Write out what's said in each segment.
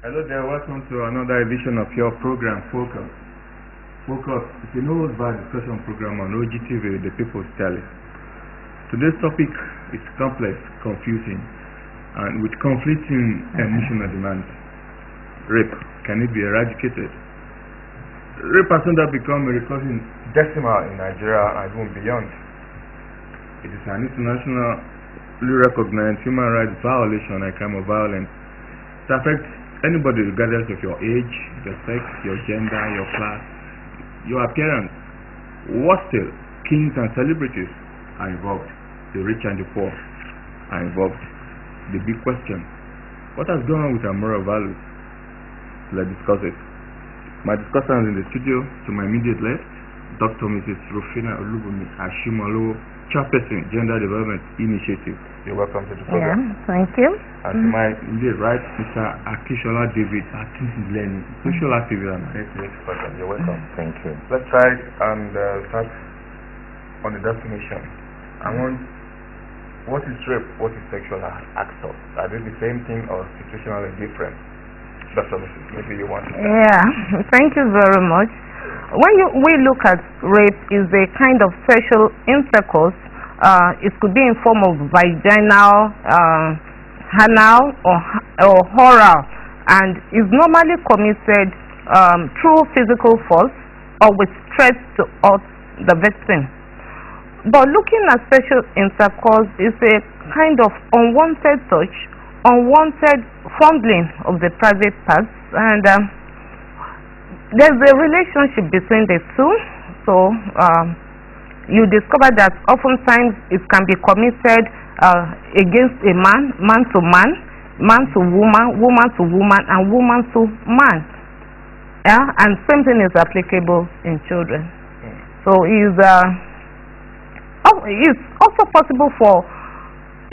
Hello there, welcome to another edition of your program, Focus. Focus is an old-bar discussion program on OGTV, the People's Tele. Today's topic is complex, confusing, and with conflicting emotional demands. Rape, can it be eradicated? Rape has not become a recurring decimal in Nigeria and even beyond. It is an internationally recognized human rights violation and crime of violence. It affects anybody regardless of your age, your sex, your gender, your class, your appearance. What still, kings and celebrities are involved. The rich and the poor are involved. The big question, what has gone on with our moral values? Let's discuss it. My discussant in the studio, to my immediate left, Dr. Mrs. Rufina Olubunmi Ashimalo, Chairperson, Gender Development Initiative. You're welcome to the program. Yeah, thank you. And to my immediate right, Mr. Akishola David Akinsinleni, social activist and expert. You're welcome. Thank you. Let's try and start on the definition. What is rape? What is sexual assault? Are they the same thing or situationally different? Dr. Mrs. Maybe you want to. Yeah, thank you very much. When we look at rape, is a kind of sexual intercourse. It could be in form of vaginal, anal, or oral, and is normally committed through physical force or with threats to hurt the victim. But looking at sexual intercourse is a kind of unwanted touch, unwanted fondling of the private parts, and there's a relationship between the two. So you discover that oftentimes it can be committed against a man, man to man, man to woman, woman to woman, and woman to man. Yeah, and same thing is applicable in children. So it's also possible for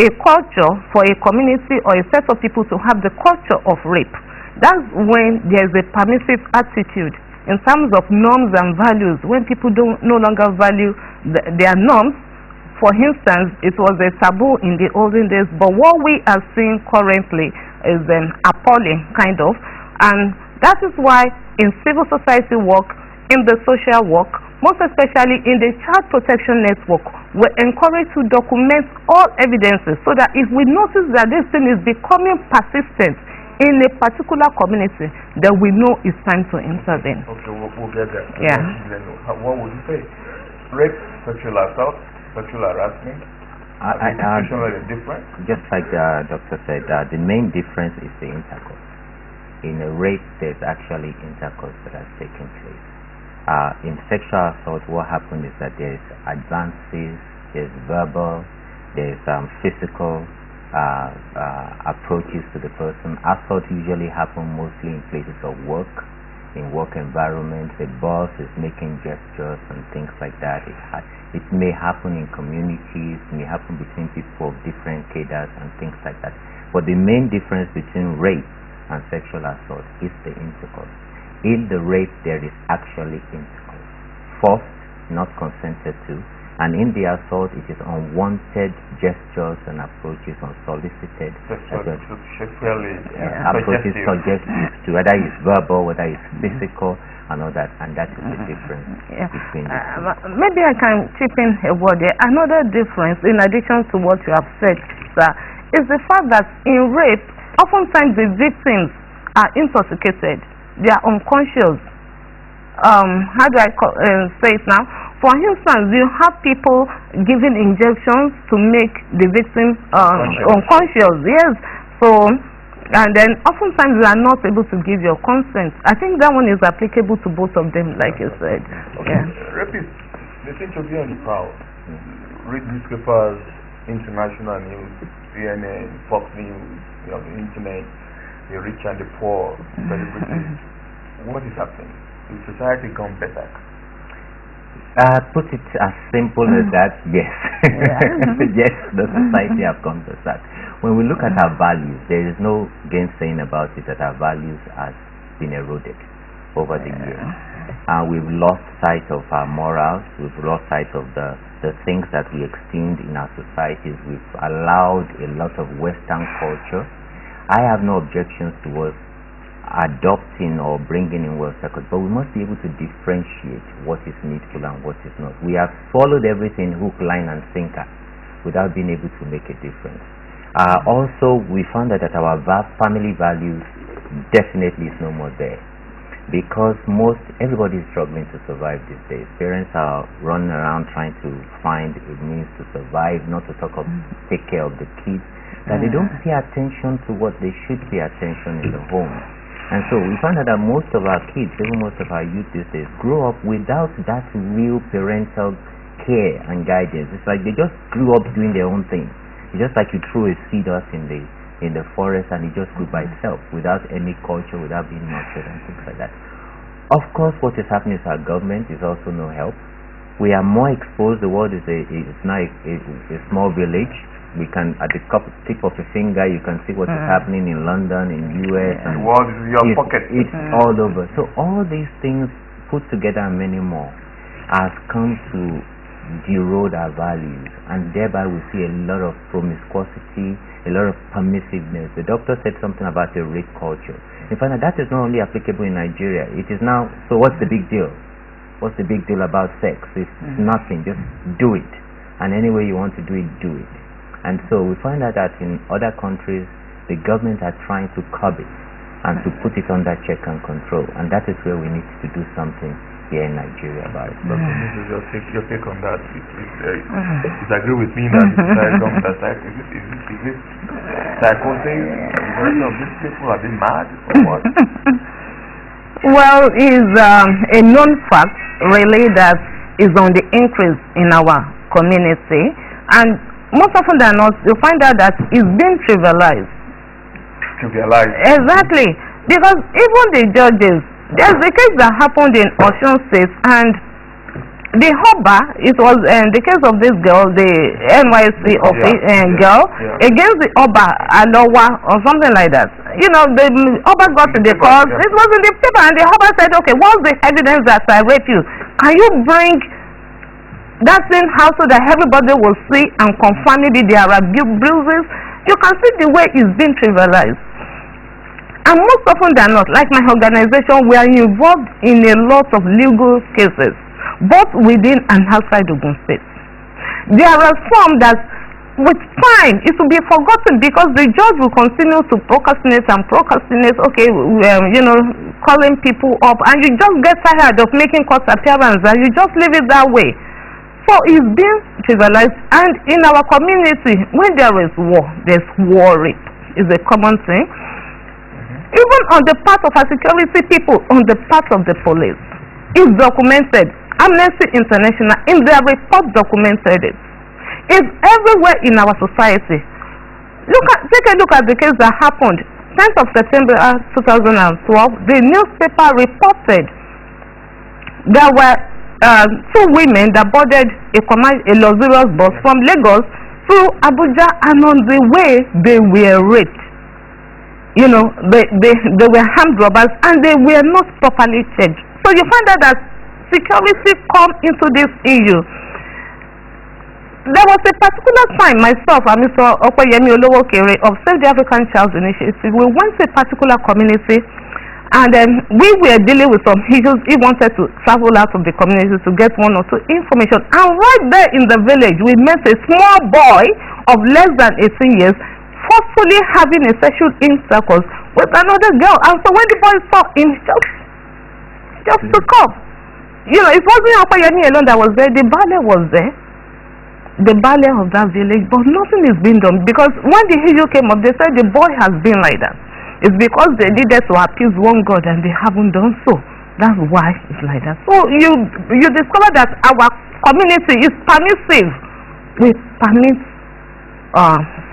a culture, for a community or a set of people to have the culture of rape. That's when there's a permissive attitude in terms of norms and values, when people no longer value their norms. For instance, it was a taboo in the olden days, but what we are seeing currently is appalling, kind of. And that is why in civil society work, in the social work, most especially in the child protection network, we're encouraged to document all evidences so that if we notice that this thing is becoming persistent in a particular community, then we know it's time to intervene. Okay, we'll get there. Yeah. What would you say? Rape, sexual assault, sexual harassment? Are different? Just like the doctor said, the main difference is the intercourse. In a rape, there's actually intercourse that has taken place. In sexual assault, what happens is that there's advances, there's verbal, there's physical approaches to the person. Assault usually happen mostly in places of work, in work environments. The boss is making gestures and things like that. It may happen in communities, may happen between people of different cadres and things like that. But the main difference between rape and sexual assault is the intercourse. In the rape, there is actually intercourse, forced, not consented to. And in the assault, it is unwanted gestures and approaches, unsolicited approaches suggestive to whether it's verbal, whether it's physical, and all that. And that is the difference between the two. Maybe I can chip in a word there. Another difference, in addition to what you have said, sir, is the fact that in rape, oftentimes the victims are intoxicated. They are unconscious. How do I say it now? For instance, you have people giving injections to make the victim unconscious. Yes. So, and then oftentimes you are not able to give your consent. I think that one is applicable to both of them, like you said. Okay. Yeah. Rapists, they seem to be on the prowl. Read newspapers, international news, CNN, Fox News, the internet. the rich and the poor, celebrities. What is happening? Is society gone better? Put it as simple as that, yes. Yes, the society have gone better. When we look at our values, there is no gainsaying about it that our values has been eroded over the years. We've lost sight of our morals, we've lost sight of the things that we esteemed in our societies. We've allowed a lot of Western culture. I have no objections towards adopting or bringing in Western culture, but we must be able to differentiate what is needful and what is not. We have followed everything hook, line and sinker without being able to make a difference. Also, we found that our family values definitely is no more there, because everybody is struggling to survive these days. Parents are running around trying to find a means to survive, not to talk of take care of the kids, that they don't pay attention to what they should pay attention in the home. And so we find out that most of our kids, even most of our youth these days, grow up without that real parental care and guidance. It's like they just grew up doing their own thing. It's just like you threw a seed out in the forest and it just grew by itself without any culture, without being nurtured and things like that. Of course, what is happening is our government is also no help. We are more exposed. The world is now a small village. We can, at the tip of a finger, you can see what is happening in London, in US, and the world is in your pocket. It's all over. So all these things put together and many more has come to erode our values, and thereby we see a lot of promiscuity, a lot of permissiveness. The doctor said something about a rape culture. In fact, that is not only applicable in Nigeria. It is now. So what's the big deal? What's the big deal about sex? It's nothing. Just do it, and any way you want to do it, do it. And so we find out that in other countries, the government are trying to curb it and to put it under check and control, and that is where we need to do something here in Nigeria about it. Your take on that? Disagree with me that is it psychosis? Majority of these people are being mad or what? Well, is a known fact really that is on the increase in our community, and most often than not, you find out that it's being trivialized. Trivialized? Exactly. Because even the judges, there's a case that happened in Osun State, and the Oba, it was the case of this girl, the NYC girl, against the Oba, Alowa, or something like that. You know, the Oba got to the court, it was in the paper, and the Oba said, okay, what's the evidence that I raped you? Can you bring that thing out so that everybody will see and confirm maybe there are bruises? You can see the way it's being trivialized. And most often than not, like my organization, we are involved in a lot of legal cases, both within and outside Ogun State. There are some that with time it will be forgotten because the judge will continue to procrastinate, okay, you know, calling people up, and you just get tired of making court appearance and you just leave it that way. So it's being trivialized, and in our community, when there is war, there's war rape. Is a common thing. Even on the part of our security people, on the part of the police, it's documented. Amnesty International, in their report, documented it. It's everywhere in our society. Take a look at the case that happened 10th of September 2012. The newspaper reported there were two women that boarded a luxurious bus from Lagos to Abuja, and on the way they were raped. You know, they were armed robbers, and they were not properly checked. So you find out that security come into this issue. There was a particular time, myself and Mr. Okoyemi Olowokere of Save the African Child Initiative, we went to a particular community, and we were dealing with some issues. He wanted to travel out of the community to get one or two information, and right there in the village we met a small boy of less than 18 years forcefully having a sexual intercourse with another girl. And so when the boy saw him, just took off. You know, it wasn't Okoyemi alone that was there. The ballet was there, the ballet of that village, but nothing is being done, because when the issue came up, they said the boy has been like that. It's because they needed to appease one God and they haven't done so. That's why it's like that. So you discover that our community is permissive. We permit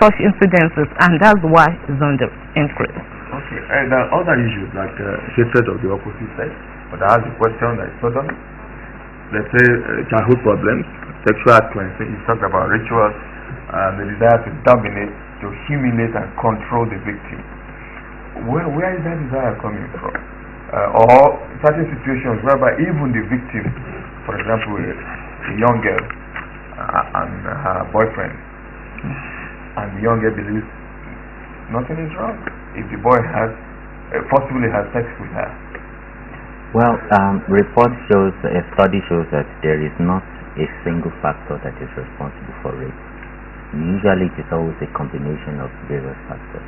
such incidences, and that's why it's on the increase. Okay. And other issues like hatred of the opposite sex. But I asked a question that is sudden. Let's say childhood problems, sexual cleansing. You talked about rituals, the desire to dominate, to humiliate and control the victim. Where is that desire coming from? Or certain situations whereby even the victim, for example, a young girl and her boyfriend, and the young girl believes nothing is wrong if the boy has forcibly has sex with her. Well, report shows, a study shows that there is not a single factor that is responsible for rape. Usually it is always a combination of various factors.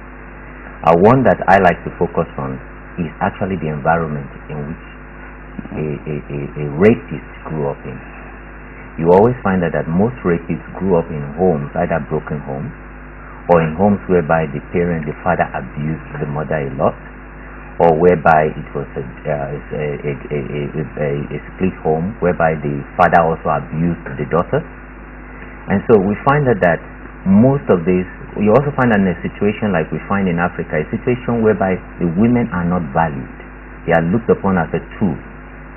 One that I like to focus on is actually the environment in which a rapist grew up in. You always find that most rapists grew up in homes, either broken homes, or in homes whereby the father abused the mother a lot, or whereby it was a split home whereby the father also abused the daughter. And so we find that most of this, you also find that in a situation like we find in Africa, a situation whereby the women are not valued. They are looked upon as a tool,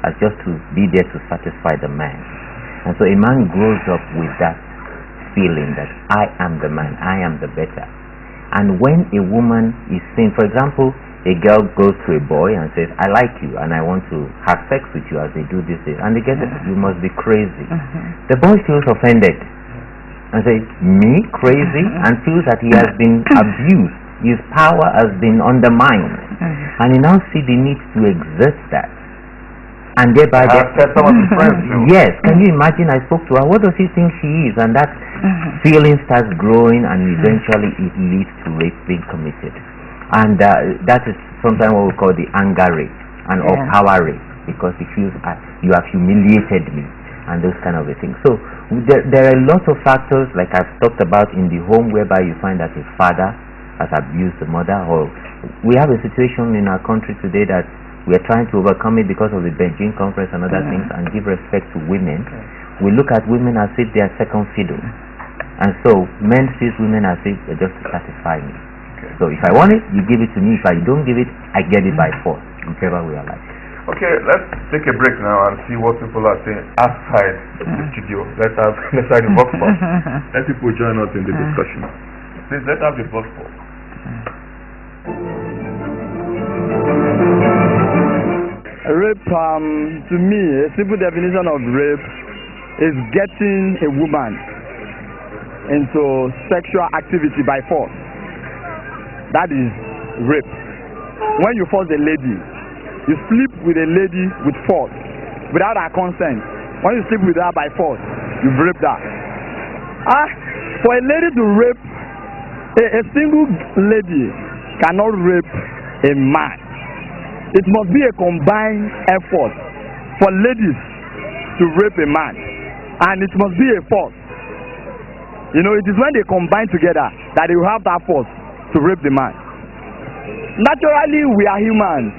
as just to be there to satisfy the man. And so a man grows up with that feeling that I am the man, I am the better. And when a woman is seen, for example, a girl goes to a boy and says, I like you and I want to have sex with you, as they do these days, and they get it, you must be crazy. The boy feels offended and says, me crazy? And feels that he has been abused, his power has been undermined, and he now sees the need to exert that. And thereby, some of his friends too. Yes, can you imagine? I spoke to her, what does he think she is? And that feeling starts growing, and eventually it leads to rape being committed. And that is sometimes what we call the anger rape or power rape, because he feels you have humiliated me and those kind of things. So there are lots of factors, like I've talked about, in the home whereby you find that a father has abused the mother, or we have a situation in our country today that we are trying to overcome it because of the Beijing conference and other things, and give respect to women. We look at women as if they are second fiddle, and so men see women as if they're just to satisfy me. So if I want it, you give it to me. If I don't give it, I get it by force, whichever way I like. Okay, let's take a break now and see what people are saying outside the studio. Let's have the vox pop. Let people join us in the discussion. Please, let's have the vox pop. Rape, to me, a simple definition of rape is getting a woman into sexual activity by force. That is rape. When you force a lady, you sleep with a lady with force without her consent. When you sleep with her by force, you've raped her. For a lady to rape, a single lady cannot rape a man. It must be a combined effort for ladies to rape a man, and it must be a force. You know, it is when they combine together that they will have that force to rape the man. Naturally, we are humans.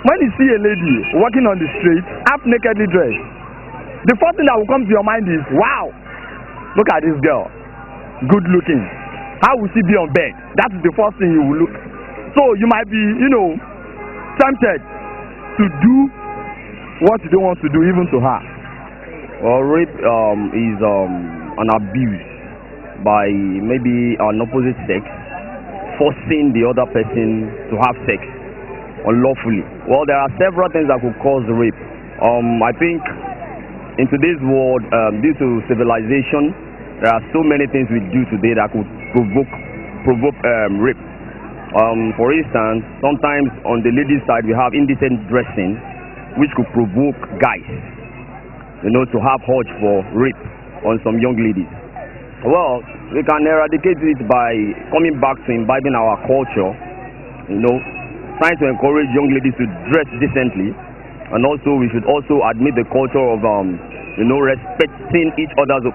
When you see a lady walking on the street, half nakedly dressed, the first thing that will come to your mind is, wow, look at this girl, good looking. How will she be on bed? That is the first thing you will look. So you might be, tempted to do what you don't want to do, even to her. Well, rape is an abuse by maybe an opposite sex forcing the other person to have sex unlawfully. Well, there are several things that could cause rape. I think in today's world, due to civilization, there are so many things we do today that could provoke rape. For instance, sometimes on the ladies' side we have indecent dressing, which could provoke guys, to have urge for rape on some young ladies. Well, we can eradicate it by coming back to imbibing our culture, trying to encourage young ladies to dress decently, and also we should also admit the culture of respecting each other's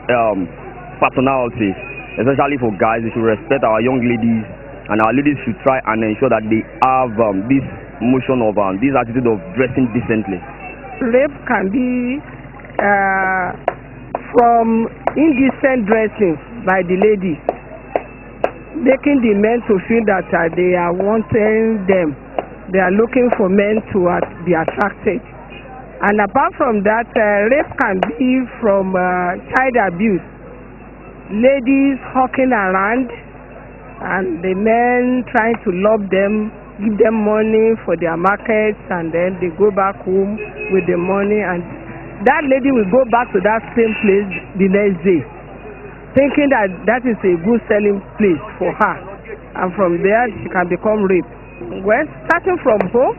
personalities. Especially for guys, we should respect our young ladies, and our ladies should try and ensure that they have this motion of this attitude of dressing decently. Rape can be from indecent dressing by the lady. making the men to feel that they are wanting them. They are looking for men to be attracted. And apart from that, rape can be from child abuse. Ladies hawking around and the men trying to love them, give them money for their markets, and then they go back home with the money, and that lady will go back to that same place the next day, thinking that that is a good selling place for her, and from there she can become raped. Well, starting from home,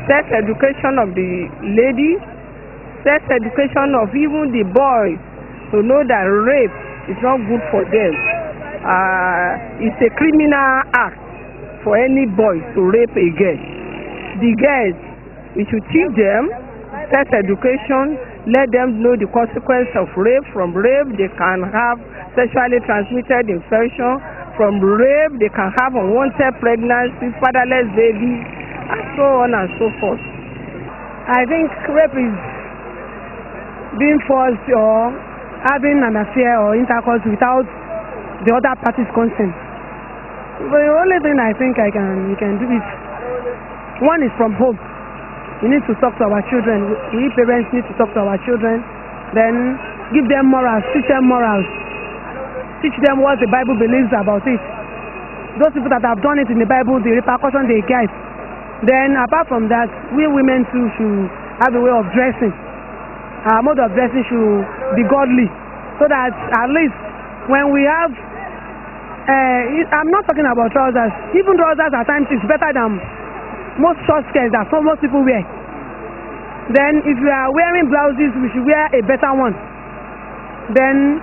sex education of the lady, sex education of even the boys, to know that rape is not good for them. It's a criminal act for any boy to rape a girl. The girls, we should teach them sex education, let them know the consequence of rape. From rape, they can have sexually transmitted infection. From rape, they can have unwanted pregnancy, fatherless babies, and so on and so forth. I think rape is being forced or having an affair or intercourse without the other party's consent. The only thing I think we can do is, one is from home. We need to talk to our children. We parents need to talk to our children. Then give them morals, teach them morals. Teach them what the Bible believes about it. Those people that have done it in the Bible, the repercussions they get. Then apart from that, we women too should have a way of dressing. Our mode of dressing should be godly. So that at least when we have, I'm not talking about trousers. Even trousers at times is better than most short skirts that most people wear. Then if we are wearing blouses, we should wear a better one. Then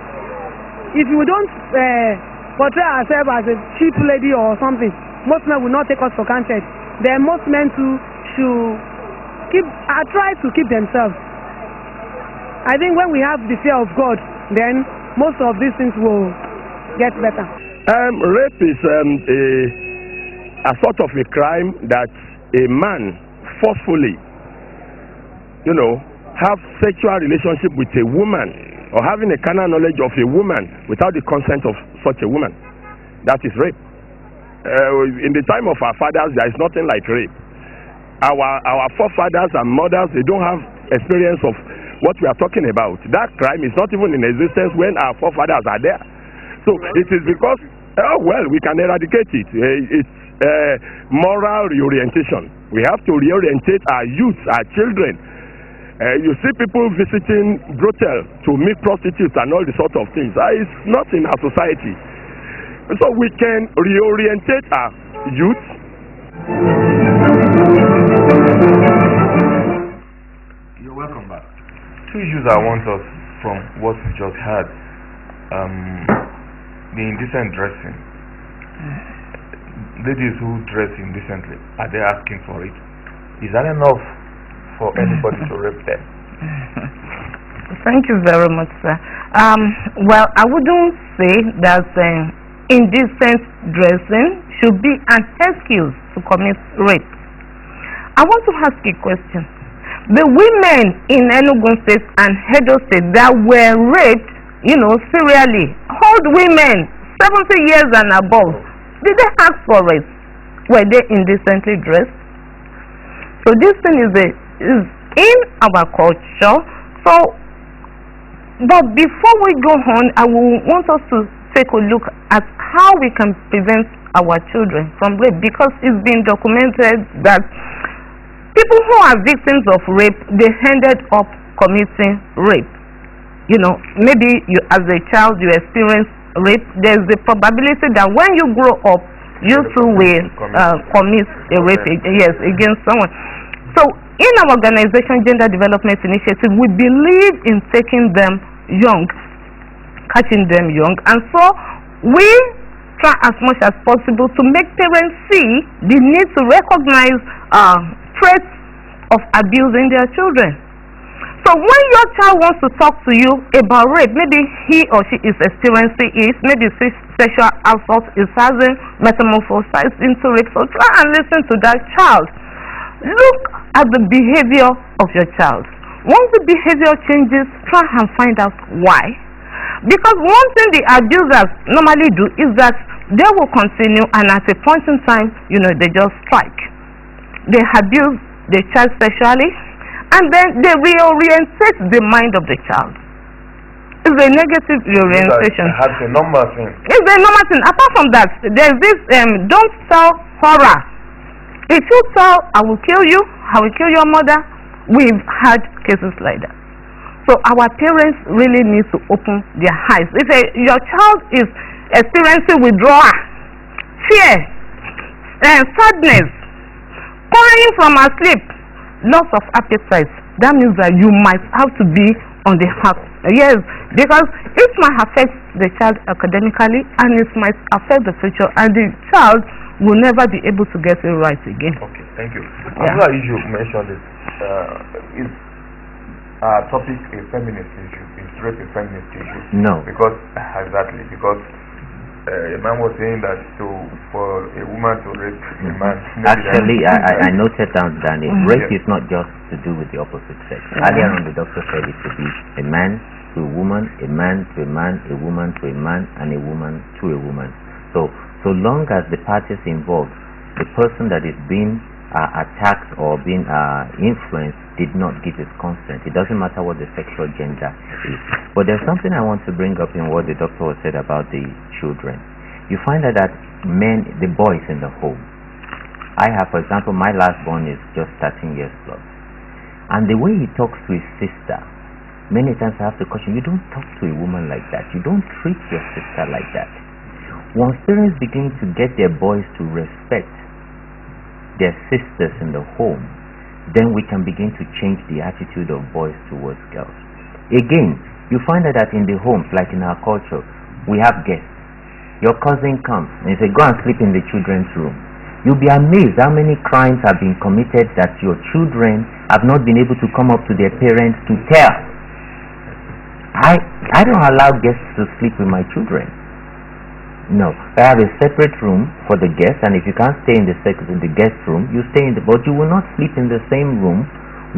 if we don't portray ourselves as a cheap lady or something, most men will not take us for granted. Then most men too should try to keep themselves. I think when we have the fear of God, then most of these things will get better. Rape is a sort of a crime that a man forcefully, have sexual relationship with a woman, or having a carnal knowledge of a woman without the consent of such a woman. That is rape. In the time of our fathers, there is nothing like rape. Our forefathers and mothers, they don't have experience of what we are talking about. That crime is not even in existence when our forefathers are there. So it is because, we can eradicate it. It's moral reorientation. We have to reorientate our youth, our children. You see people visiting brothel to meet prostitutes and all the sort of things. It's not in our society. So we can reorientate our youth. You're welcome back. Two issues I want us from what we just had. The indecent dressing. Ladies who dress indecently, are they asking for it? Is that enough for anybody to rape them? Thank you very much, sir. Well, I wouldn't say that indecent dressing should be an excuse to commit rape. I want to ask a question. The women in Enugu State and Edo State that were raped, serially, old women, 70 years and above, did they ask for rape? Were they indecently dressed? So this thing is in our culture. So, but before we go on, I will want us to take a look at how we can prevent our children from rape, because it's been documented that people who are victims of rape, they ended up committing rape. Maybe you, as a child, you experienced rape. There's the probability that when you grow up, you too will commit a rape against someone. So in our organization, Gender Development Initiative, we believe in taking them young, catching them young, and so we try as much as possible to make parents see the need to recognize threats of abusing their children. So when your child wants to talk to you about rape, maybe he or she is experiencing it, maybe sexual assault is having metamorphosized into rape, so try and listen to that child. Look at the behavior of your child. Once the behavior changes, try and find out why. Because one thing the abusers normally do is that they will continue, and at a point in time, they just strike. They abuse the child sexually, and then they reorientate the mind of the child. It's a negative reorientation. It's a normal thing. It's a normal thing. Apart from that, there's this don't tell horror. If you tell, I will kill you, I will kill your mother, we've had cases like that. So our parents really need to open their eyes. If your child is experiencing withdrawal, fear, sadness, crying from asleep, loss of appetite, that means that you might have to be on the hook. Yes, because it might affect the child academically, and it might affect the future, and the child will never be able to get it right again. Okay, thank you. Yeah. Another issue mentioned is topic a feminist issue. Is rape a feminist issue? No. Because because a man was saying that for a woman to rape a man. Actually, I noted down that rape is not just to do with the opposite sex. Earlier on, the doctor said it to be a man to a woman, a man to a man, a woman to a man, and a woman to a woman. So long as the parties involved, the person that is being attacked or being influenced did not give his consent, it doesn't matter what the sexual gender is. But there's something I want to bring up in what the doctor said about the children. You find that men, the boys in the home. I have, for example, my last born is just 13 years plus. And the way he talks to his sister, many times I have to question, you don't talk to a woman like that. You don't treat your sister like that. Once parents begin to get their boys to respect their sisters in the home, then we can begin to change the attitude of boys towards girls. Again, you find that in the homes, like in our culture, we have guests. Your cousin comes and you say, go and sleep in the children's room. You'll be amazed how many crimes have been committed that your children have not been able to come up to their parents to tell. I don't allow guests to sleep with my children. No, I have a separate room for the guests, and if you can't stay in the guest room, you stay in but you will not sleep in the same room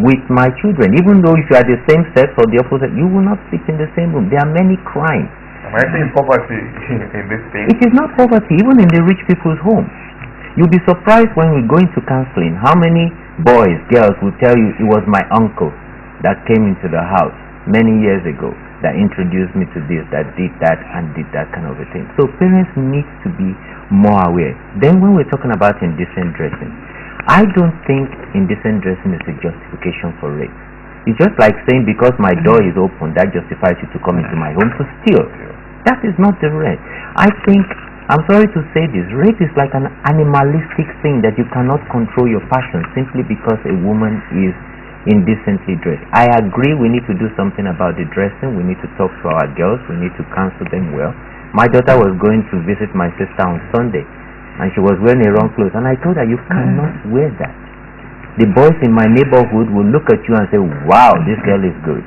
with my children. Even though if you are the same sex or the opposite, you will not sleep in the same room. There are many crimes. Am I saying poverty in this thing? It is not poverty, even in the rich people's homes. You'll be surprised when we go into counseling how many boys, girls will tell you it was my uncle that came into the house many years ago that introduced me to this, that did that, and did that kind of a thing. So parents need to be more aware. Then when we're talking about indecent dressing, I don't think indecent dressing is a justification for rape. It's just like saying because my door is open, that justifies you to come into my home to steal. That is not the rape. I think, I'm sorry to say this, rape is like an animalistic thing that you cannot control your passion simply because a woman is indecently dressed. I agree we need to do something about the dressing. We need to talk to our girls. We need to counsel them well. My daughter was going to visit my sister on Sunday and she was wearing the wrong clothes, and I told her, you cannot wear that. The boys in my neighborhood will look at you and say, wow, this girl is good.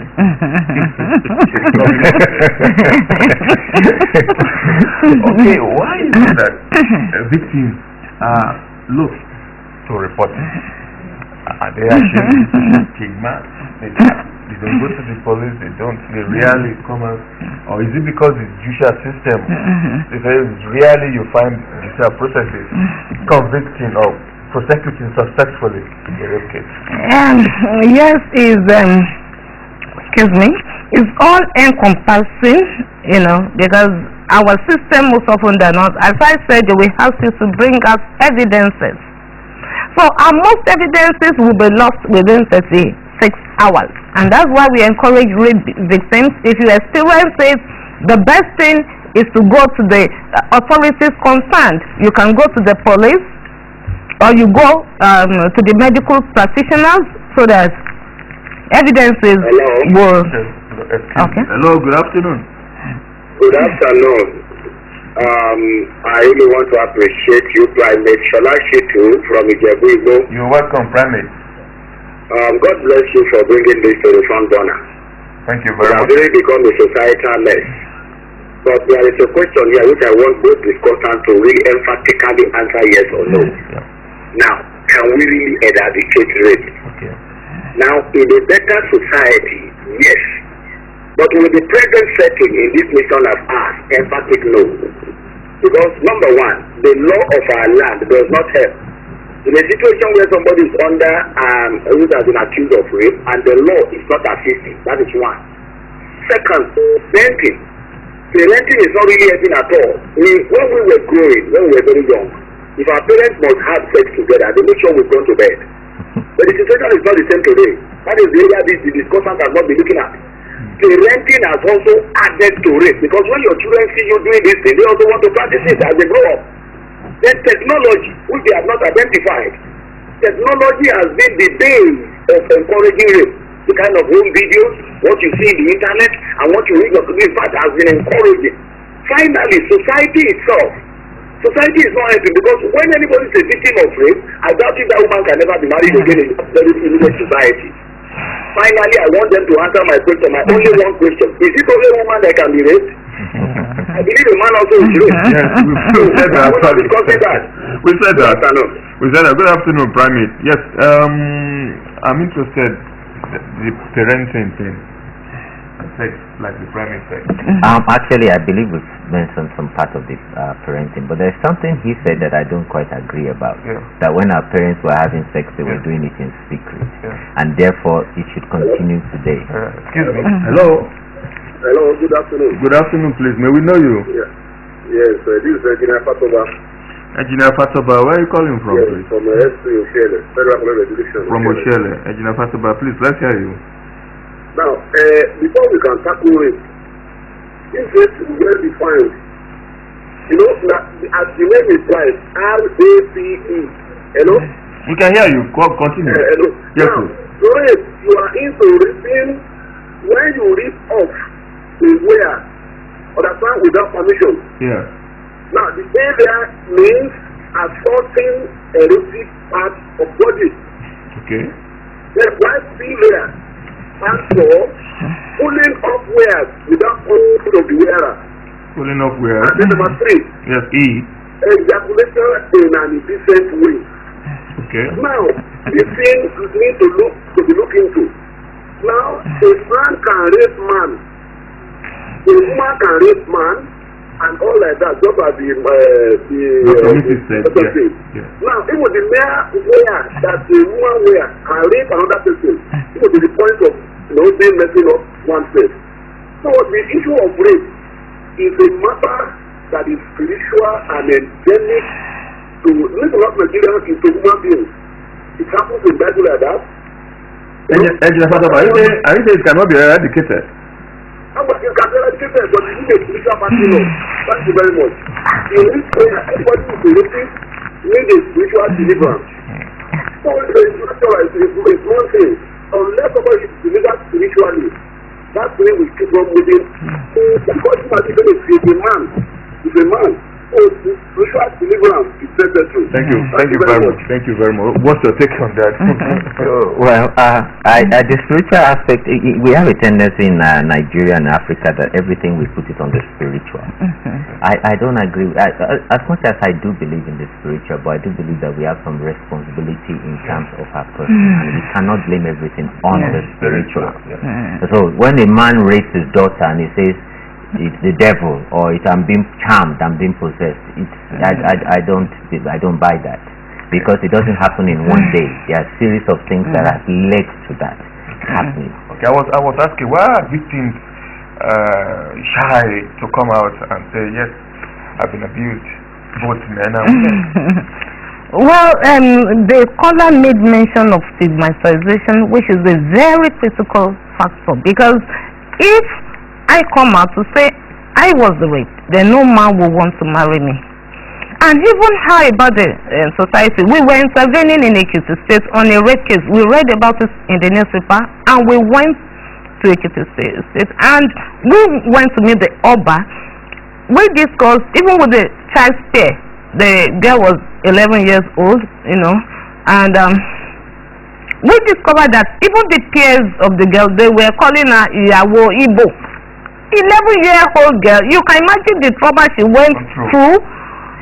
Okay, why is it that victims look to report? Are they ashamed of stigma? They don't go to the police, they rarely come out. Or is it because it's judicial system? Because rarely you find judicial processes convicting or prosecuting successfully in the rape case? Yes, is all encompassing, because our system most often than not, as I said, we have to bring us evidences. So our most evidences will be lost within 36 hours, and that's why we encourage rape victims. If you experience it, the best thing is to go to the authorities concerned. You can go to the police, or you go to the medical practitioners, so that evidences will... Okay. Hello, good afternoon. Good afternoon. I really want to appreciate you, Primate Shola Shitu from Ijebu. You're welcome, Primate. God bless you for bringing this to the front burner. Thank you very much. It has really become a societal mess. But there is a question here which I want both discussants to really emphatically answer yes or no. Yeah. Now, can we really eradicate rape? Okay. Now, in a better society, yes. But with the present setting in this nation of ours, emphatic no. Because number one, the law of our land does not help. In a situation where somebody is under who has been accused of rape and the law is not assisting, that is one. Second, parenting. Parenting is not really helping at all. When we were growing, when we were very young, if our parents must have sex together, they make sure we've gone to bed. But the situation is not the same today. That is the area the discussion has not been looking at. Parenting has also added to rape, because when your children see you doing this thing, they also want to practice it as they grow up. Then technology, which they have not identified, technology has been the base of encouraging rape. The kind of home videos, what you see in the internet, and what you read, in fact, has been encouraging. Finally, society itself. Society is not helping, because when anybody is a victim of rape, I doubt if that woman can never be married again in a very privileged society. Finally, I want them to answer my question, my only one question. Is it only a woman that can be raped? I believe a man also is raped. Yes, we said that. We're not discussing that. We said that. We said that. Good afternoon, Primate. Yes, I'm interested in the parenting thing. Like the Primate said. Actually, I believe we've mentioned some part of the parenting, but there's something he said that I don't quite agree about. Yeah. That when our parents were having sex, they were doing it in secret, and therefore it should continue today. Excuse me. Hello. Hello, good afternoon. Good afternoon, please. May we know you? Yeah. Yes, this is Engineer Fatoba. Engineer Fatoba, where are you calling from, Yes, please? from S3 Oshele, Federal College of Education. From Oshele. Engineer Fatoba, please, let's hear you. Now, before we can tackle it, this is well defined. You know, as the name implies, R-A-P-E. Hello? We can hear you. Continue. Hello? Yes, now, sir. rape, you are into raping when you rip off the wear, understand, without permission. Yeah. Now, the area means assaulting erotic parts of body. Okay. Then, why see there? And for pulling off wears without consent of the wearer. Pulling off where? And then number 3. Yes, E. Ejaculation in an indecent way. Okay. Now, this thing need to be looked into. Now, a man can rape man, a woman can rape man, and all like that. Just as the said. Yeah. Now, even the mere wear that the woman wear can rape another person. It will be the point of being messing up oneself. So the issue of rape is a matter that is spiritual and endemic to little of Nigerians into human beings. It happens in the Bible like that. Engineer Fatoba, are you saying it cannot be eradicated? But you can eradicated, but you need a spiritual person. Thank you very much. In this prayer, everybody who is raping need a spiritual deliverance. So it's one thing. Unless somebody is delivered spiritually, that way we keep on moving. Because if a man, so spiritual deliverance is necessary. Thank you very much. Thank you very much. What's your take on that? Well, the spiritual aspect, we have a tendency in Nigeria and Africa that everything we put it on the spiritual. I don't agree. As much as I do believe in the spiritual, but I do believe that we have some responsibility in terms of our person, and we cannot blame everything on the spiritual. So when a man rapes his daughter and he says, it's the devil, or I'm being charmed, I'm being possessed. I don't buy that, because it doesn't happen in one day. There are a series of things that have led to that happening. Okay, I was asking, why are victims shy to come out and say, yes, I've been abused, both men and women? Well, the caller made mention of stigmatization, which is a very critical factor, because if I come out to say I was raped, then no man will want to marry me. And even how about the society? We were intervening in Ekiti State on a rape case. We read about it in the newspaper, and we went to Ekiti State, and we went to meet the Oba. We discussed, even with the child spare, the girl was 11 years old, and we discovered that even the peers of the girl, they were calling her Yawo Ibo. 11-year-old girl, you can imagine the trauma she went through.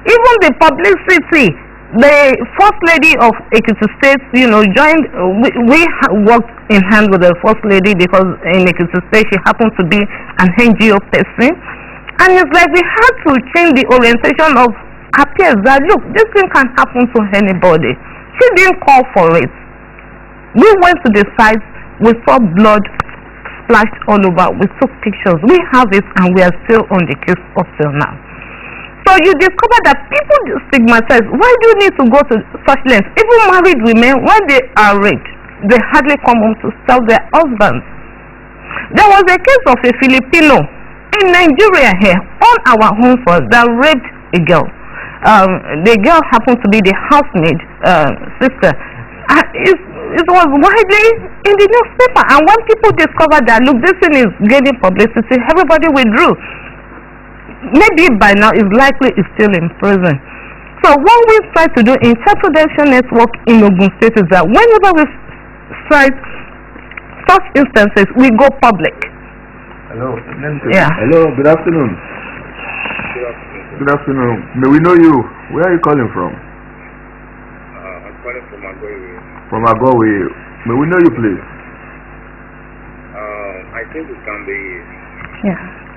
Even the publicity, the first lady of Ekiti State, joined. We worked in hand with the first lady, because in Ekiti State she happened to be an NGO person. And it's like we had to change the orientation of her peers that, look, this thing can happen to anybody. She didn't call for it. We went to the site, we saw blood splashed all over, we took pictures, we have it, and we are still on the case up till now. So you discover that people stigmatize. Why do you need to go to such lengths? Even married women, when they are raped, they hardly come home to tell their husbands. There was a case of a Filipino in Nigeria here, on our home first, that raped a girl. The girl happened to be the housemaid sister. It was widely in the newspaper, and when people discovered that, look, this thing is gaining publicity, everybody withdrew. Maybe by now it's likely it's still in prison. So what we try to do in Child Protection Network in Ogun State is that whenever we cite such instances, we go public. Hello. Yeah. Hello, good afternoon. Good afternoon. May we know you? Where are you calling from? I'm calling from Agowe. From Agowe. May we know you, please? I think it can be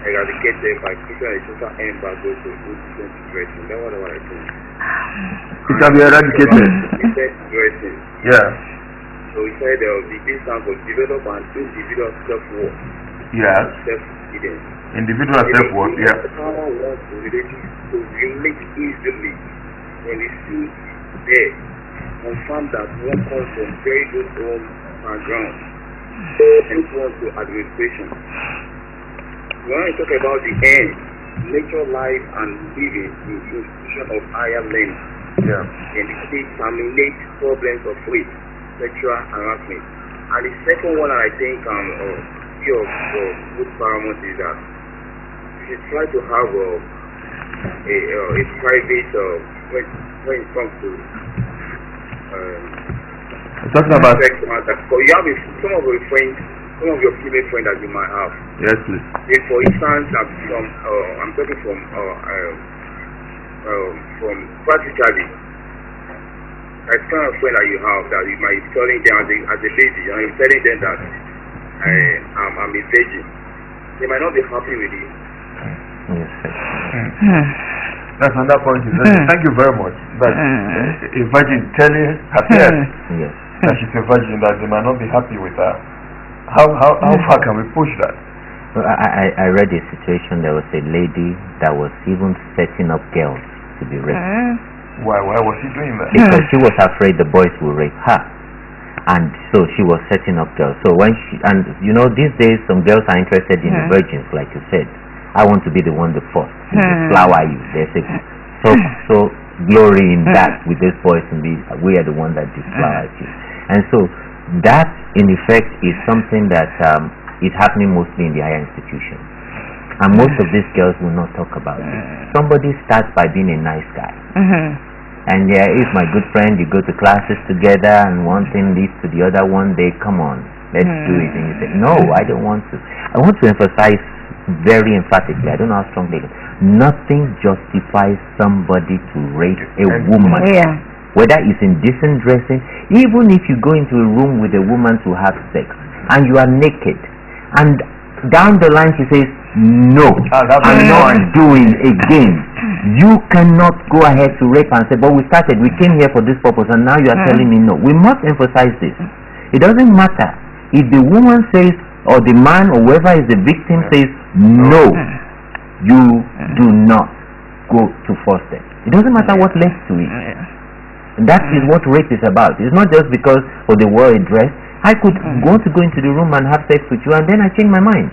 eradicated by putting a total embargo to good dressing. That's what I think. It can be eradicated. He said dressing. Yeah. So he said there will be instance of develop and individual self-worth. Yeah. Self-evidence. Individual self-worth, yeah. Power wants to relate easily when they see there, confirm that one comes from very good home background and wants to administration. When I talk about the end, nature, life, and living in institution of higher learning, and the state terminate problems of rape, sexual harassment. And the second one I think of good paramount is that we should try to have a private when it comes to talking about sex matter. So you have some of your friends, some of your female friends that you might have. Yes, please. If, for instance, I'm talking from practically. That kind of friend that you have that you might be telling them as a lady, and you're telling them that I'm a virgin. They might not be happy with you. Yes. That's another point. Thank you very much. But a virgin telling her parents that she's a virgin, that they might not be happy with her. How far can we push that? Well, I read a situation. There was a lady that was even setting up girls to be raped. Why was she doing that? Because she was afraid the boys will rape her, and so she was setting up girls. So when these days some girls are interested in the virgins, like you said. I want to be the one, the first to flower you. There's so glory in that with these boys, and we are the one that deflowers you. And so that in effect is something that is happening mostly in the higher institutions. And most of these girls will not talk about it. Somebody starts by being a nice guy. And if my good friend, you go to classes together and one thing leads to the other one, they come on, let's do it. And you say, no, I don't want to. I want to emphasize very emphatically, I don't know how strongly, nothing justifies somebody to rape a woman. Whether it's indecent dressing, even if you go into a room with a woman to have sex and you are naked, and down the line she says, no, I'm not doing again. You cannot go ahead to rape and say, but we came here for this purpose and now you are telling me no. We must emphasize this. It doesn't matter if the woman says, or the man or whoever is the victim says, no, you do not go to foster. It doesn't matter what leads to it. And that is what rape is about. It's not just because they wore a dress. I could want to go into the room and have sex with you, and then I change my mind.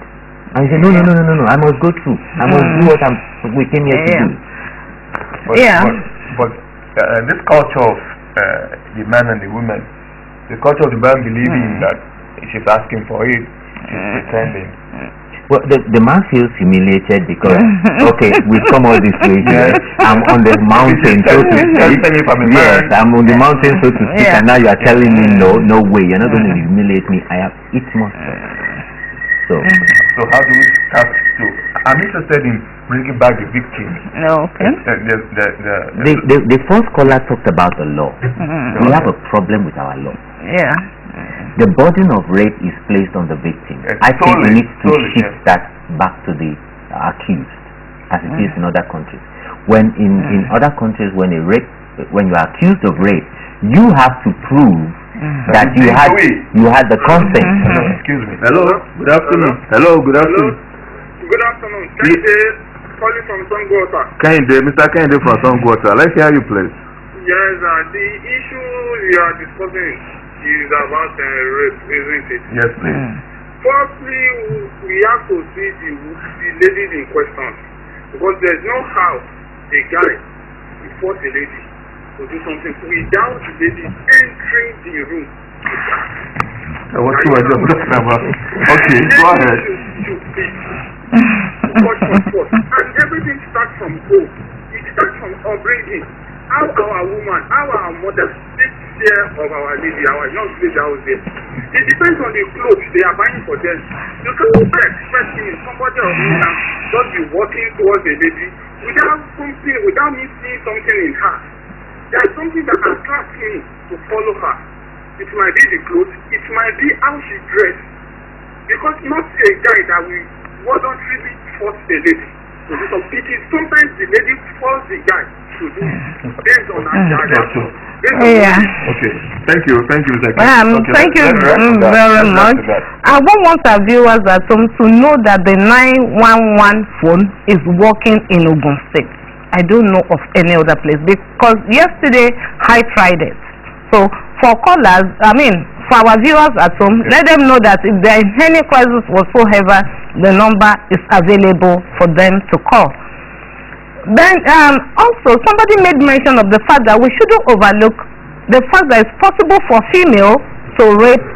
And I say, no, I must go through. I must do what we came here to do. But this culture of the man and the woman, the culture of the man believing that she's asking for it, she's pretending. Well, the man feels humiliated because, okay, we've come all this way. I'm on the mountain, so to speak. Yes, I'm on the mountain, so to speak, and now you are telling me, no way, you're not going to humiliate me. I have it must. So how do we start to? I'm interested in bringing back the victims. The first caller talked about the law. We have a problem with our law. The burden of rape is placed on the victim. I think we need to shift that back to the accused. as it is in other countries. When in other countries, when you are accused of rape, you have to prove that you had the consent. Excuse me. Hello. Good afternoon. Hello. Good afternoon. Good afternoon. Kende calling from Songwater. Kende, Mr. Kende from Songwater. Let's hear you, please. Yes, the issue we are discussing is about rape, isn't it? Yes, please. Firstly, we have to see the ladies in question, because there's no how a guy will force a lady to do something without the lady entering the room. What you are just talking about? Okay, go ahead. And everything starts from home. It starts from upbringing. How our woman, how our mother takes care of our lady, our young lady out there. It depends on the clothes they are buying for them. You can't expect somebody or woman just be walking towards a lady without me seeing something in her. There's something that attracts me to follow her. It might be the clothes, it might be how she dressed. Because not a guy that will voluntarily force a lady to do something. It is sometimes the lady force the guy to do based on her reaction. Okay. Thank you, Mr. Thank you very much. I want our viewers at home to know that the 911 phone is working in Ogun State. I don't know of any other place, because yesterday I tried it. So for callers, for our viewers at home, let them know that if there is any crisis whatsoever, the number is available for them to call. Then also somebody made mention of the fact that we shouldn't overlook the fact that it's possible for female to rape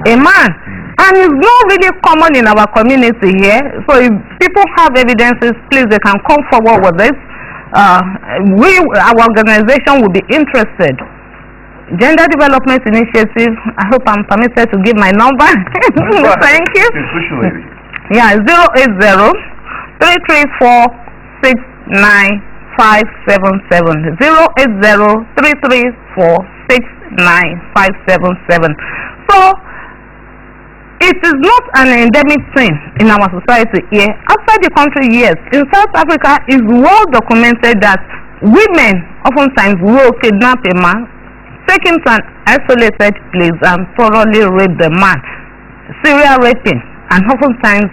a man, and it's not really common in our community here. So if people have evidences, please, they can come forward with this. Our organization will be interested. Gender Development Initiative, I hope I'm permitted to give my number. Thank you. Yeah, 080-334-69577. 080-334-69577. So it is not an endemic thing in our society here. Outside the country, yes. In South Africa, it's well documented that women oftentimes will kidnap a man, take him to an isolated place, and thoroughly rape the man. Serial raping, and oftentimes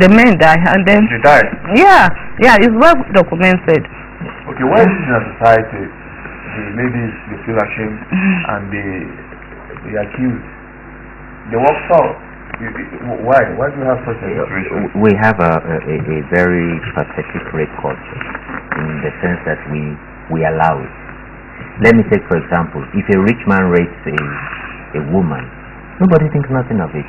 the men die, and then they die. Yeah, it's well documented. Okay, why is it in a society the ladies they feel ashamed and they accuse? They walk out. Why do you have such a situation? We have a very pathetic rape culture, in the sense that we allow it. Let me take, for example, if a rich man rapes a woman, nobody thinks nothing of it.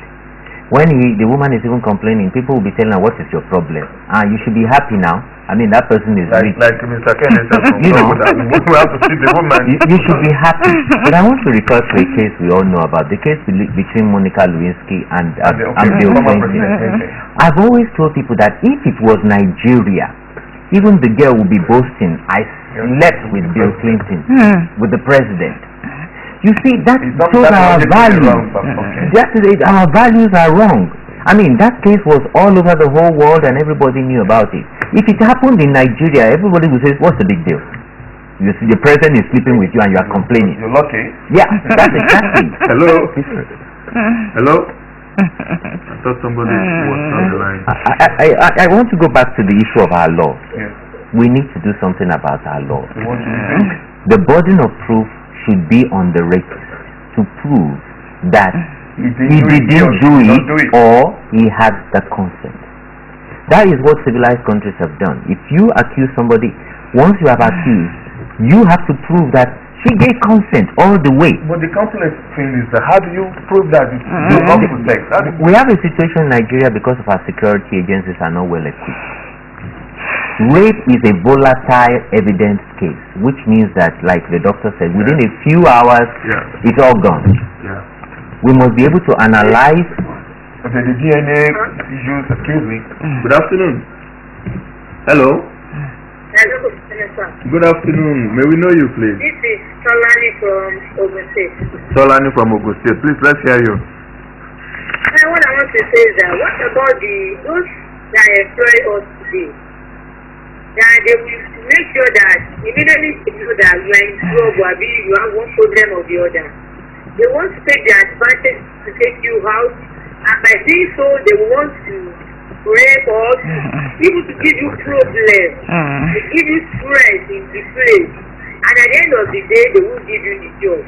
When the woman is even complaining, people will be telling her, what is your problem? You should be happy now. That person is rich. Like Mr. Kenneth, you know, we have to see the woman. You should be happy. But I want to refer to a case we all know about, the case between Monica Lewinsky and Bill Clinton. I've always told people that if it was Nigeria, even the girl would be boasting, I slept with Bill Clinton, with the president. You see, that shows our values. Our values are wrong. That case was all over the whole world and everybody knew about it. If it happened in Nigeria, everybody would say, what's the big deal? You see, the president is sleeping with you and you are complaining. You're lucky. Yeah, that's exactly. Hello? Hello? I thought somebody was on the line. I want to go back to the issue of our law. Yes. We need to do something about our law. The burden of proof should be on the rapist to prove that he didn't do it or he had the consent. That is what civilized countries have done. If you accuse somebody, once you have accused, you have to prove that she gave consent all the way. But the complex thing is that how do you prove that it's complex? We have a situation in Nigeria because of our security agencies are not well equipped. Rape is a volatile evidence case, which means that, like the doctor said, within a few hours, it's all gone. Yeah. We must be able to analyze. Okay, the DNA issues. Excuse me. Good afternoon. Hello. Good afternoon. May we know you, please? This is Solani from Ogun State. Solani from Ogun State. Please, let's hear you. What I want to say is that what about those that employ us today? that they will make sure that immediately they know that you are in trouble or you have one problem or the other. They want to take the advantage to take you out, and by doing so, they want to rape or even to give you problem, to give you stress in the place, and at the end of the day, they will give you the job.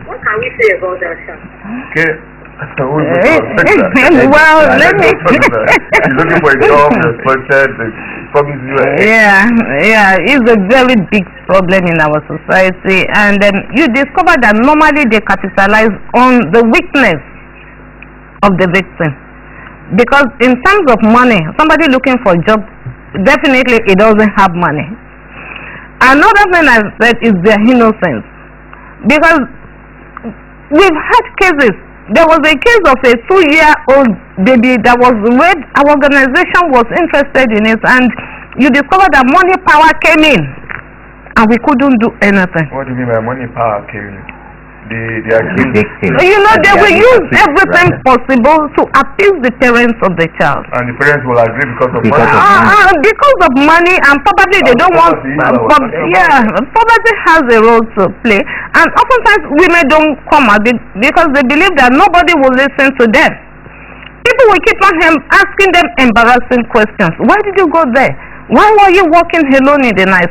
What can we say about that, sir? Okay. Well, let me. He's looking for a job, respected, promise you. Yeah, it's a very big problem in our society, and you discover that normally they capitalize on the weakness of the victim, because in terms of money, somebody looking for a job, definitely he doesn't have money. Another thing I said is their innocence, because we've had cases. There was a case of a 2-year-old baby that was raped. Our organization was interested in it, and you discovered that money power came in, and we couldn't do anything. What do you mean by money power came in? They are victims. You know, they will use everything possible to appease the parents of the child. And the parents will agree because of money. Because of money, and probably they don't want. Poverty has a role to play, and oftentimes women don't come out because they believe that nobody will listen to them. People will keep on asking them embarrassing questions. Why did you go there? Why were you walking alone in the night?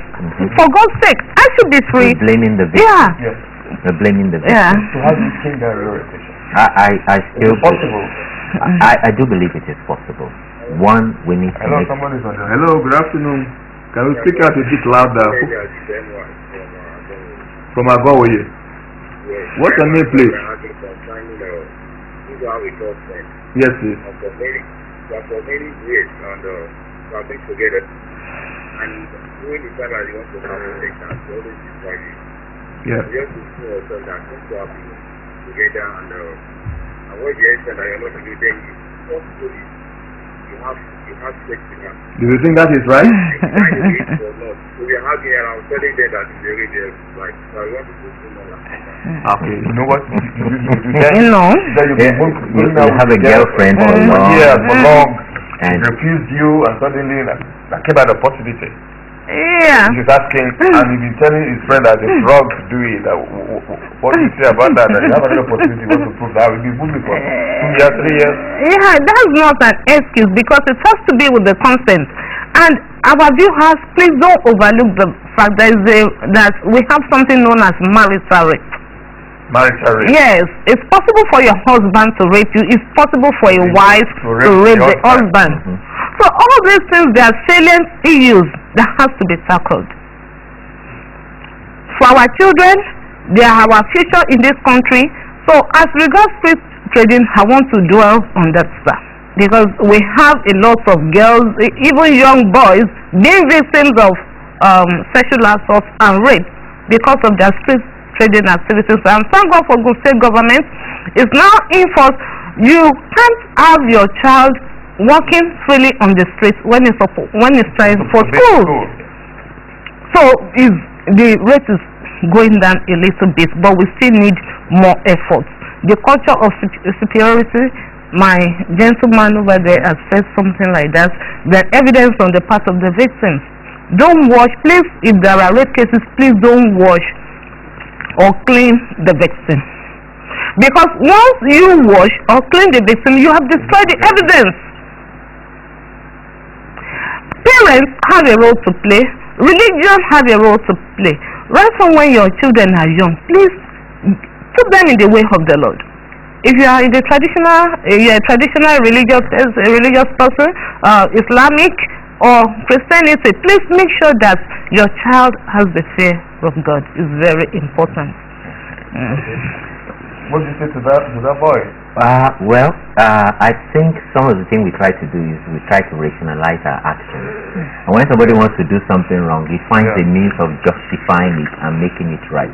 For God's sake, I should be free. Blaming the victim. Yeah. Yes. Blaming the victim. Yeah. So how do you change that realization? I still is it possible? I do believe it is possible. One, we need to Hello, somebody's on the. Hello, good afternoon. Can we speak out a bit louder? From Agoye. What's your name, please? Yes, please. For many years and working together, and during the time I want to have a sex, I always describe it. Yeah. We have to see ourselves that things are together, and what you said that you're not doing, then possibly you have sex with them. Do you think that is right? So we are having around telling them that it's very dear, like, so I want to do something like that. Okay, you know what? You know. You have a girlfriend for long. Yeah, for long. And refused you, and suddenly that came out of possibility. Yeah. He's asking, and he's been telling his friend that it's wrong to do it. What do you say about that? That you have another opportunity to prove that. Will be moving for 2 years, 3 years. Yeah, that's not an excuse, because it has to be with the consent. And our viewers, please don't overlook the fact that we have something known as marital rape. Marital rape. Yes, it's possible for your husband to rape you. It's possible for a wife to rape the husband. So all these things, they are salient issues that has to be tackled. For our children, they are our future in this country. So as regards street trading, I want to dwell on that, sir, because we have a lot of girls, even young boys, being victims of sexual assault and rape because of their street trading activities. And thank God for good state government is now in force. You can't have your child walking freely on the streets when it's trying for school. So the rate is going down a little bit, but we still need more efforts. The culture of superiority, my gentleman over there has said something like that. The evidence on the part of the victims. Don't wash, please. If there are rape cases, please don't wash or clean the victim, because once you wash or clean the victim, you have destroyed the evidence. Parents have a role to play. Religion have a role to play. Right from when your children are young, please put them in the way of the Lord. If you are in the traditional religious person, Islamic or Christianity, please make sure that your child has the fear of God. It's very important. What do you say to that boy? I think some of the things we try to do is we try to rationalize our actions. And when somebody wants to do something wrong, he finds a means of justifying it and making it right.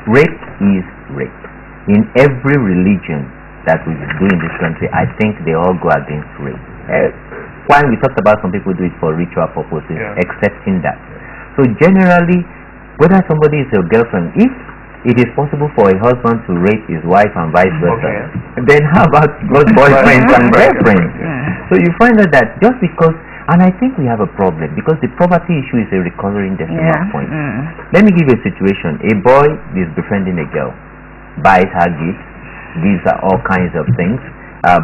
Rape is rape. In every religion that we do in this country, I think they all go against rape. Why we talked about some people do it for ritual purposes, accepting that. So generally, whether somebody is your girlfriend, if it is possible for a husband to rape his wife and vice versa, then how about both boyfriends and girlfriends? So you find out that just because, And I think we have a problem because the poverty issue is a recurring decimal point. Let me give you a situation. A boy is befriending a girl, buys her gifts, gives her all kinds of things,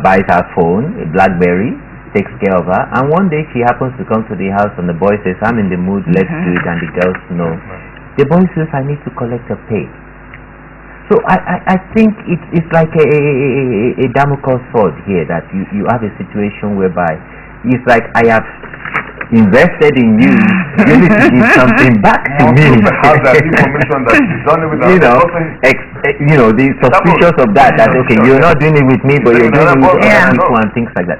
buys her phone, a BlackBerry, takes care of her, and one day she happens to come to the house and the boy says, I'm in the mood, let's do it, and the girls know. The boy says, I need to collect a pay. So I think it's like a Damocles sword here, that you have a situation whereby it's like I have invested in you, you need to give something back to me. Have that information that you've done it without the suspicious of that okay, you're not doing it with me, but you're doing it with other people and things like that.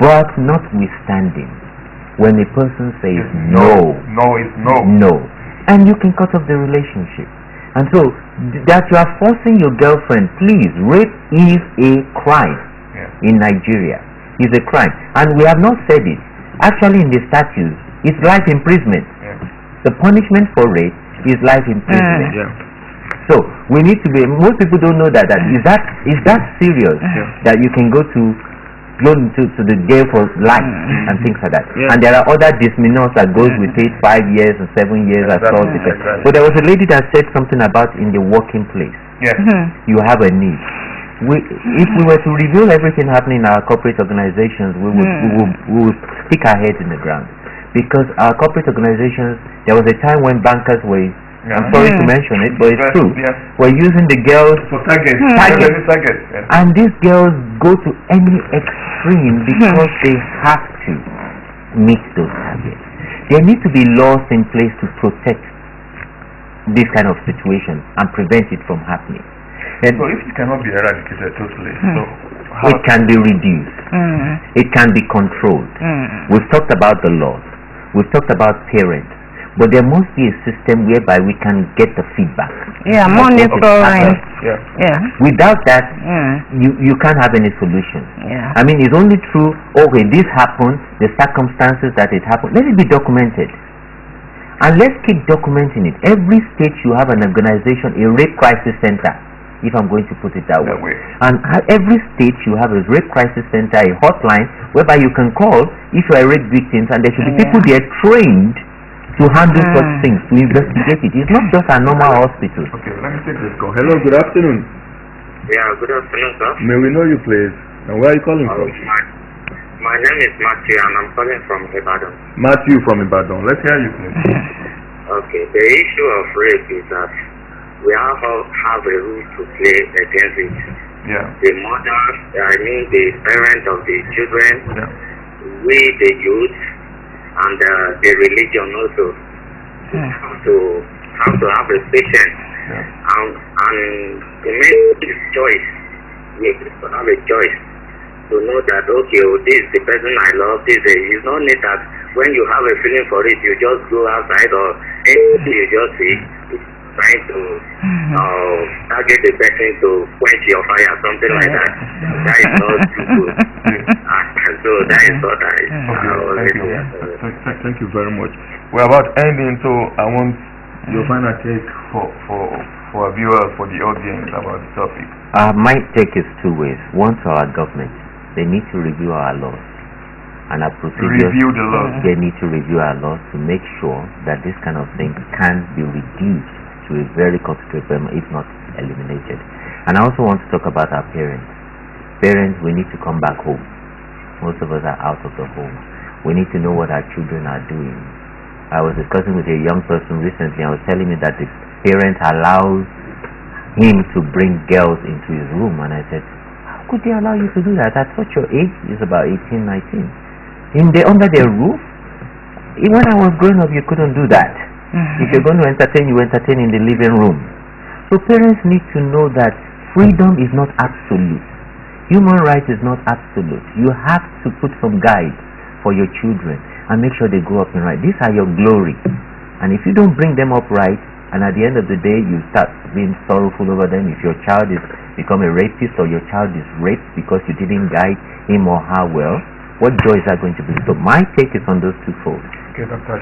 But notwithstanding, when a person says no, and you can cut off the relationship. And so that you are forcing your girlfriend, please, rape is a crime in Nigeria. It's a crime. And we have not said it. Actually, in the statutes, it's life imprisonment. The punishment for rape is life imprisonment. So we need to be. Most people don't know that. Is that serious that you can go to the jail for life and things like that? And there are other misdemeanors that goes with it, 5 years and 7 years. But there was a lady that said something about in the working place. You have a need. If we were to reveal everything happening in our corporate organizations, we would stick our heads in the ground. Because our corporate organizations, there was a time when bankers were, I'm sorry to mention it, but it's true, were using the girls for target. And these girls go to any extreme because they have to meet those targets. There need to be laws in place to protect this kind of situation and prevent it from happening. And so if it cannot be eradicated totally, it can be reduced. It can be controlled. We've talked about the laws. We've talked about parents. But there must be a system whereby we can get the feedback. Monitoring. Without that, you can't have any solution. I mean, it's only true, okay, this happened, the circumstances that it happened. Let it be documented. And let's keep documenting it. Every state you have an organization, a rape crisis center, if I'm going to put it that way. And every state you have a rape crisis center, a hotline, whereby you can call if you are rape victims, and there should be people there trained to handle such things, to investigate it. It's not just a normal hospital. Okay, let me take this call. Hello, good afternoon. Yeah, good afternoon, sir. May we know you, please? And where are you calling from? My name is Matthew, and I'm calling from Ibadan. Matthew from Ibadan. Let's hear you, please. Okay, the issue of rape is that we all have a role to play against it. The mother, the parent of the children, we, the youth, and the religion also have to have a patience and to make this choice. We have a choice to know that this is the person I love. It's not need that when you have a feeling for it, you just go outside or anything you just see. Trying to target the person to quench your fire, something like that. That is not too good. So that is what Thank you very much. We're about ending, so I want your final take for our viewers, for the audience about the topic. My take is two ways. One, to our government. They need to review our laws and our procedures. Review the laws. They need to review our laws to make sure that this kind of thing can be reduced to a very considerable, if not eliminated. And I also want to talk about our parents. Parents, we need to come back home. Most of us are out of the home. We need to know what our children are doing. I was discussing with a young person recently. I was telling me that the parent allows him to bring girls into his room, and I said, how could they allow you to do that? At such your age is about 18, 19. Under their roof? When I was growing up, you couldn't do that. If you're going to entertain, you entertain in the living room. So parents need to know that freedom is not absolute. Human rights is not absolute. You have to put some guides for your children and make sure they grow up in right. These are your glory. And if you don't bring them up right, and at the end of the day you start being sorrowful over them, if your child is become a rapist or your child is raped because you didn't guide him or her well, what joy is that going to bring? So my take is on those two folds. Okay, Dr.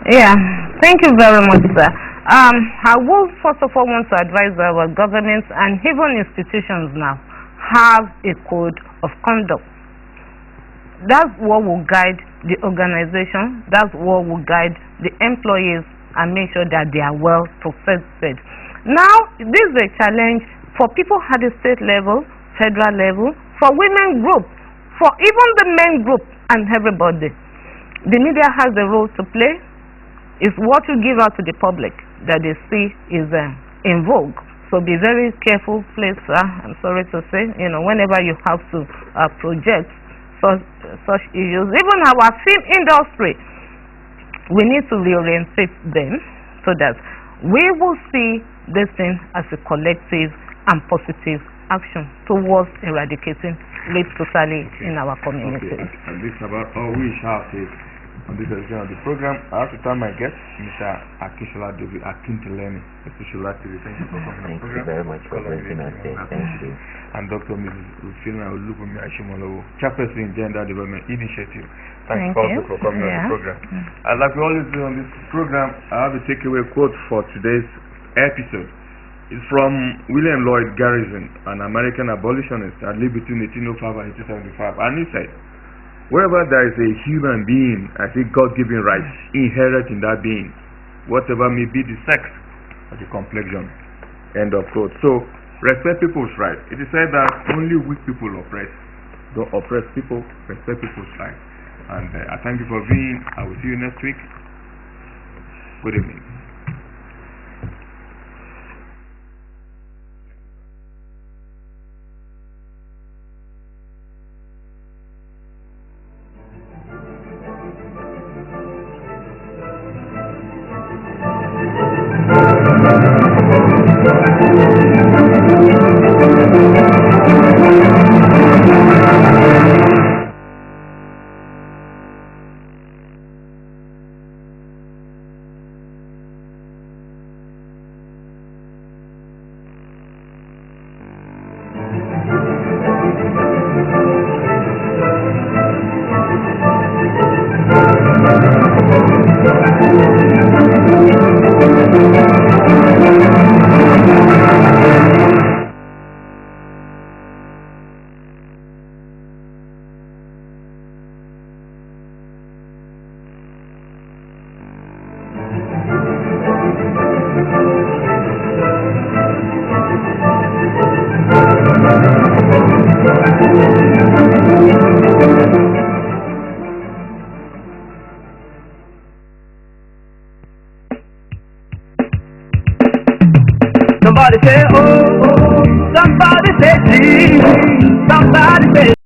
Yeah, thank you very much, sir. I will first of all want to advise our governments and even institutions now have a code of conduct. That's what will guide the organization. That's what will guide the employees and make sure that they are well protected. Now, this is a challenge for people at the state level, federal level, for women group, for even the men group and everybody. The media has a role to play. It's what you give out to the public that they see is in vogue. So be very careful, please. I'm sorry to say, whenever you have to project such issues, even our film industry, we need to reorientate them so that we will see this thing as a collective and positive action towards eradicating rape totally in our community. Okay. And this is about all we shall say on this edition of the program. I have to thank my guest, Mr. Akishola David Akinteleni, Social Activist. Thank you for coming on the program. Thank you very much for listening us here. Thank you. And Dr. Mrs. Rufina Olubunmi Ashimolowo, Chairperson in Gender Development Initiative. Thanks also for coming on the program. And like we always do on this program, I have a takeaway quote for today's episode. It's from William Lloyd Garrison, an American abolitionist that lived between 1805 and 1875. And he said, wherever there is a human being, I think God-given rights inherent in that being, whatever may be the sex or the complexion. End of quote. So, respect people's rights. It is said that only weak people oppress. Don't oppress people, respect people's rights. And I thank you for being. I will see you next week. Good evening. Somebody say, oh, somebody say, gee, somebody say.